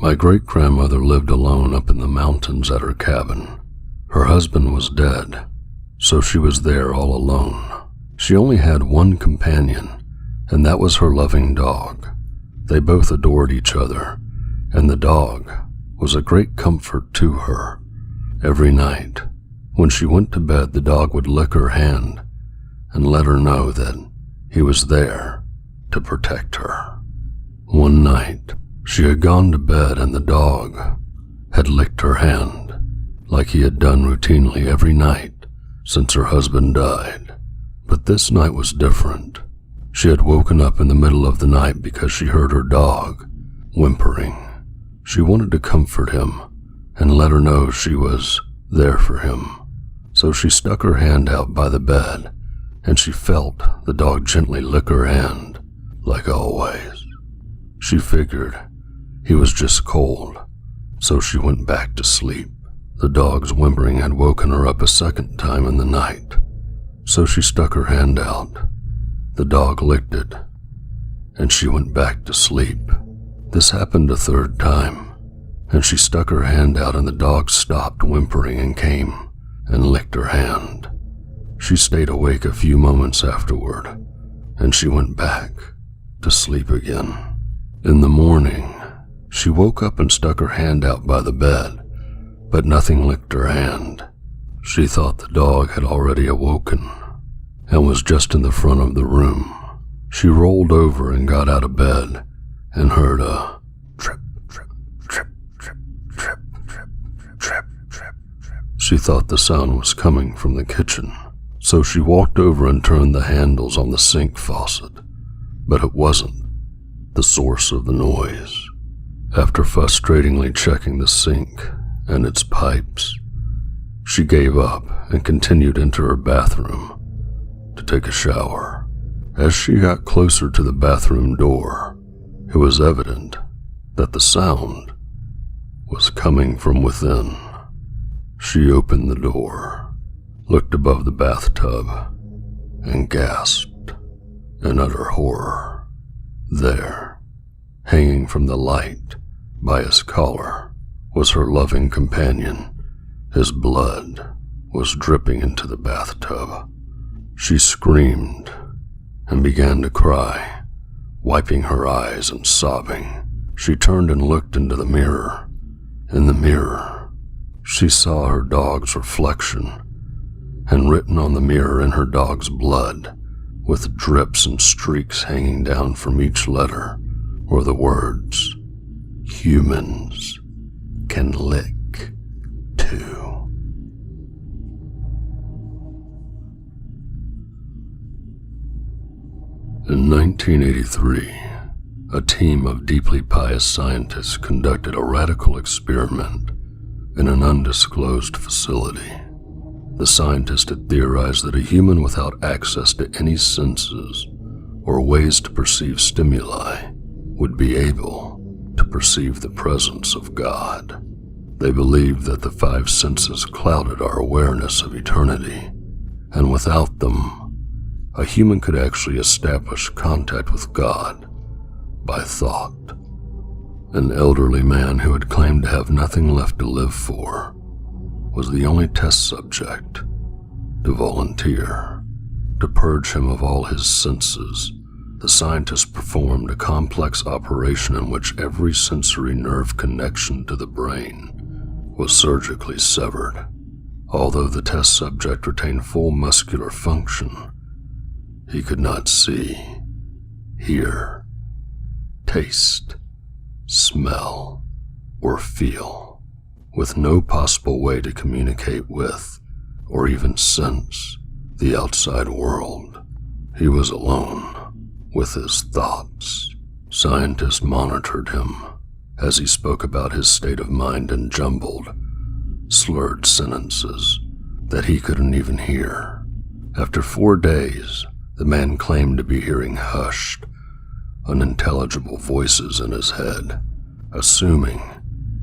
My great-grandmother lived alone up in the mountains at her cabin. Her husband was dead, so she was there all alone. She only had one companion, and that was her loving dog. They both adored each other, and the dog was a great comfort to her. Every night, when she went to bed, the dog would lick her hand and let her know that he was there to protect her. One night, she had gone to bed and the dog had licked her hand, like he had done routinely every night since her husband died. But this night was different. She had woken up in the middle of the night because she heard her dog whimpering. She wanted to comfort him and let her know she was there for him. So she stuck her hand out by the bed, and she felt the dog gently lick her hand, like always. She figured he was just cold, so she went back to sleep. The dog's whimpering had woken her up a second time in the night, so she stuck her hand out. The dog licked it, and she went back to sleep. This happened a third time, and she stuck her hand out and the dog stopped whimpering and came and licked her hand. She stayed awake a few moments afterward, and she went back to sleep again. In the morning, she woke up and stuck her hand out by the bed, but nothing licked her hand. She thought the dog had already awoken and was just in the front of the room. She rolled over and got out of bed and heard a trip, trip, trip, trip, trip, trip, trip, trip, trip. She thought the sound was coming from the kitchen, so she walked over and turned the handles on the sink faucet, but it wasn't the source of the noise. After frustratingly checking the sink and its pipes, she gave up and continued into her bathroom to take a shower. As she got closer to the bathroom door, it was evident that the sound was coming from within. She opened the door, looked above the bathtub, and gasped in utter horror. There, hanging from the light by his collar, was her loving companion. His blood was dripping into the bathtub. She screamed and began to cry, wiping her eyes and sobbing. She turned and looked into the mirror. In the mirror, she saw her dog's reflection, and written on the mirror in her dog's blood, with drips and streaks hanging down from each letter, were the words, "Humans can lick too." In 1983, a team of deeply pious scientists conducted a radical experiment in an undisclosed facility. The scientists had theorized that a human without access to any senses or ways to perceive stimuli would be able to perceive the presence of God. They believed that the five senses clouded our awareness of eternity, and without them, a human could actually establish contact with God by thought. An elderly man who had claimed to have nothing left to live for was the only test subject to volunteer. To purge him of all his senses, the scientists performed a complex operation in which every sensory nerve connection to the brain was surgically severed. Although the test subject retained full muscular function, he could not see, hear, taste, smell, or feel, with no possible way to communicate with or even sense the outside world. He was alone with his thoughts. Scientists monitored him as he spoke about his state of mind in jumbled, slurred sentences that he couldn't even hear. After 4 days, the man claimed to be hearing hushed, unintelligible voices in his head. Assuming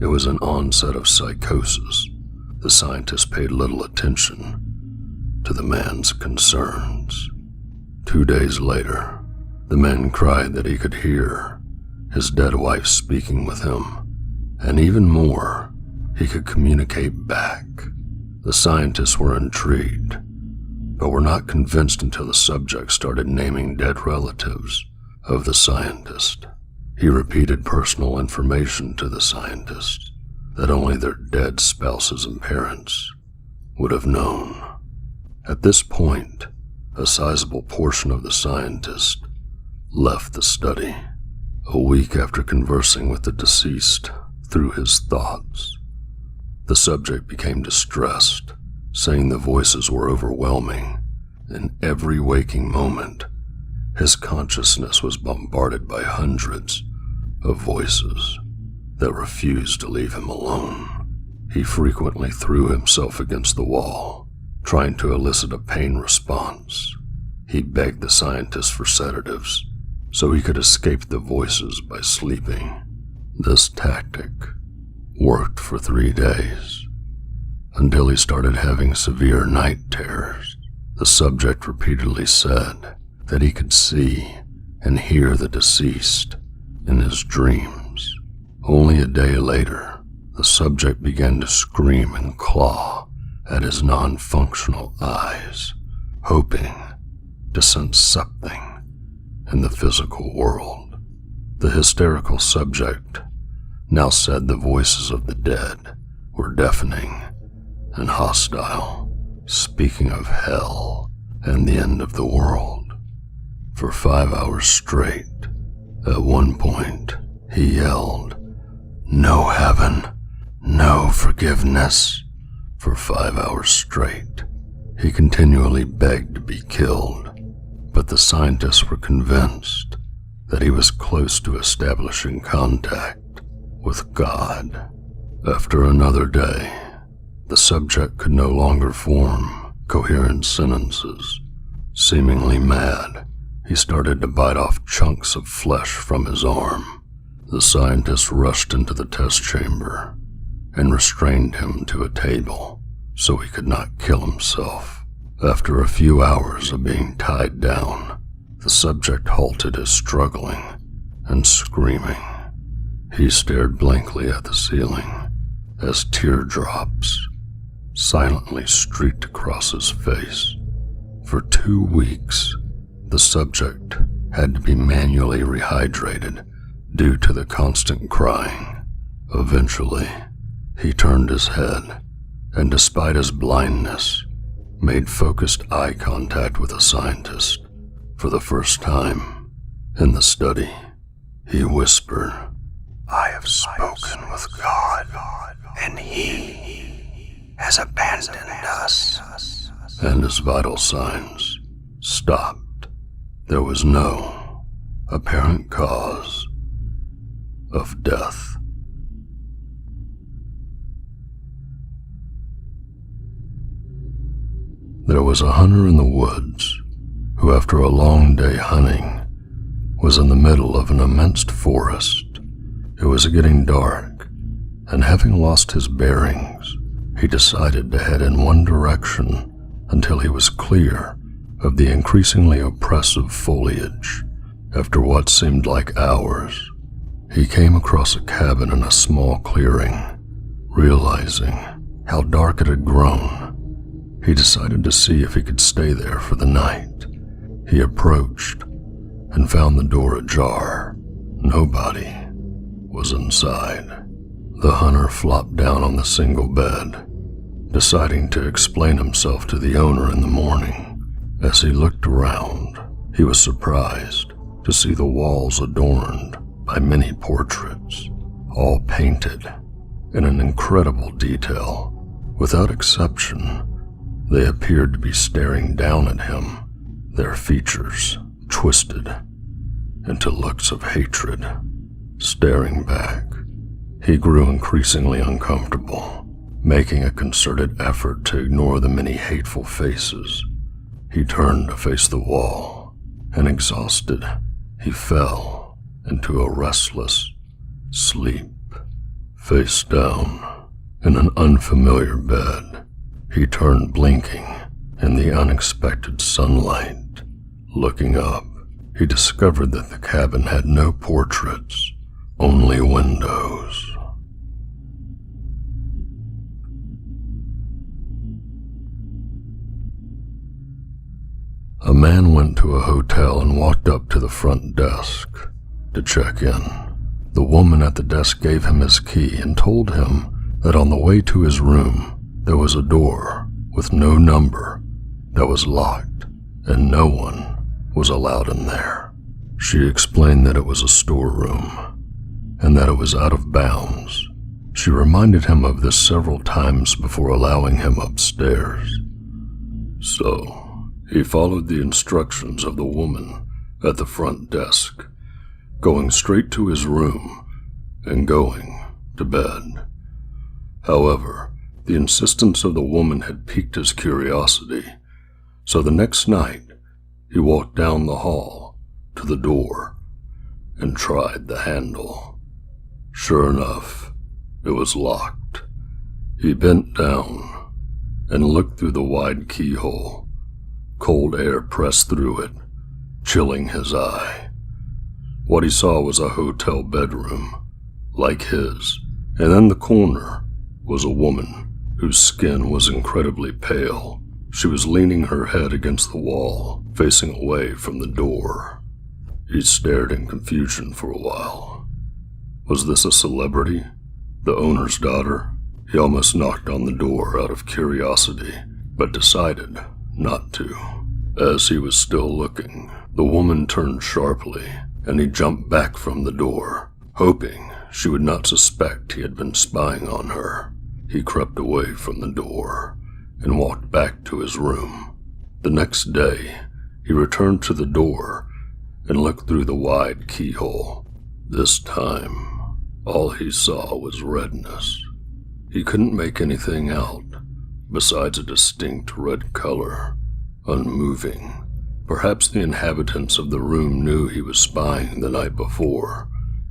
it was an onset of psychosis, the scientists paid little attention to the man's concerns. 2 days later, the man cried that he could hear his dead wife speaking with him And even more, he could communicate back. The scientists were intrigued, but were not convinced until the subject started naming dead relatives of the scientist. He repeated personal information to the scientist that only their dead spouses and parents would have known. At this point, a sizable portion of the scientist left the study. A week after conversing with the deceased through his thoughts, the subject became distressed, saying the voices were overwhelming. In every waking moment, his consciousness was bombarded by hundreds of voices that refused to leave him alone. He frequently threw himself against the wall, trying to elicit a pain response. He begged the scientist for sedatives so he could escape the voices by sleeping. This tactic worked for 3 days, until he started having severe night terrors. The subject repeatedly said that he could see and hear the deceased in his dreams. Only a day later, the subject began to scream and claw at his non-functional eyes, hoping to sense something in the physical world. The hysterical subject now said the voices of the dead were deafening and hostile, speaking of hell and the end of the world. For 5 hours straight, at one point, he yelled, "No heaven, no forgiveness." For 5 hours straight, he continually begged to be killed, but the scientists were convinced that he was close to establishing contact with God. After another day, the subject could no longer form coherent sentences. Seemingly mad, he started to bite off chunks of flesh from his arm. The scientists rushed into the test chamber and restrained him to a table so he could not kill himself. After a few hours of being tied down, the subject halted his struggling and screaming. He stared blankly at the ceiling as teardrops silently streaked across his face. For 2 weeks, the subject had to be manually rehydrated due to the constant crying. Eventually, he turned his head and, despite his blindness, made focused eye contact with a scientist. For the first time in the study, he whispered, "I have spoken with God, and He has abandoned us." And his vital signs stopped. There was no apparent cause of death. There was a hunter in the woods who, after a long day hunting, was in the middle of an immense forest. It was getting dark, and having lost his bearings, he decided to head in one direction until he was clear of the increasingly oppressive foliage. After what seemed like hours, he came across a cabin in a small clearing. Realizing how dark it had grown, he decided to see if he could stay there for the night. He approached and found the door ajar. Nobody was inside. The hunter flopped down on the single bed, deciding to explain himself to the owner in the morning. As he looked around, he was surprised to see the walls adorned by many portraits, all painted in an incredible detail. Without exception, they appeared to be staring down at him, their features twisted into looks of hatred. Staring back, he grew increasingly uncomfortable, making a concerted effort to ignore the many hateful faces. He turned to face the wall, and exhausted, he fell into a restless sleep. Face down, in an unfamiliar bed, he turned blinking in the unexpected sunlight. Looking up, he discovered that the cabin had no portraits, only windows. A man went to a hotel and walked up to the front desk to check in. The woman at the desk gave him his key and told him that on the way to his room, there was a door with no number that was locked, and no one was allowed in there. She explained that it was a storeroom, and that it was out of bounds. She reminded him of this several times before allowing him upstairs. So, he followed the instructions of the woman at the front desk, going straight to his room and going to bed. However, the insistence of the woman had piqued his curiosity, so the next night, he walked down the hall to the door and tried the handle. Sure enough, it was locked. He bent down and looked through the wide keyhole. Cold air pressed through it, chilling his eye. What he saw was a hotel bedroom, like his, and in the corner was a woman whose skin was incredibly pale. She was leaning her head against the wall, facing away from the door. He stared in confusion for a while. Was this a celebrity? The owner's daughter? He almost knocked on the door out of curiosity, but decided not to. As he was still looking, the woman turned sharply, and he jumped back from the door, hoping she would not suspect he had been spying on her. He crept away from the door and walked back to his room. The next day, he returned to the door and looked through the wide keyhole. This time, all he saw was redness. He couldn't make anything out, besides a distinct red color, unmoving. Perhaps the inhabitants of the room knew he was spying the night before,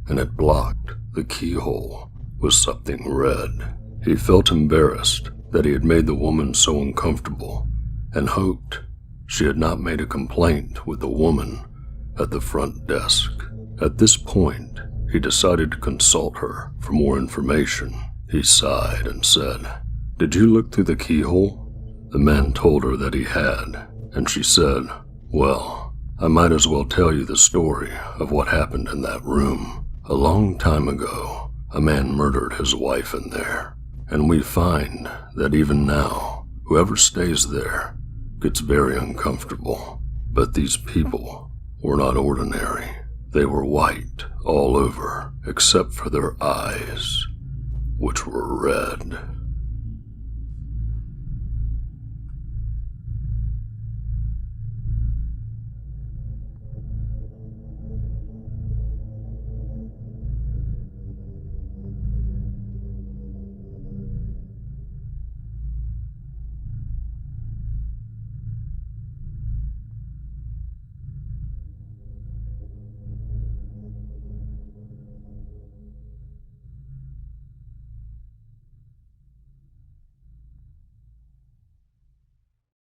and had blocked the keyhole with something red. He felt embarrassed that he had made the woman so uncomfortable, and hoped she had not made a complaint with the woman at the front desk. At this point, he decided to consult her for more information. He sighed and said, "Did you look through the keyhole?" The man told her that he had, and she said, "Well, I might as well tell you the story of what happened in that room. A long time ago, a man murdered his wife in there, and we find that even now, whoever stays there gets very uncomfortable. But these people were not ordinary. They were white all over, except for their eyes, which were red."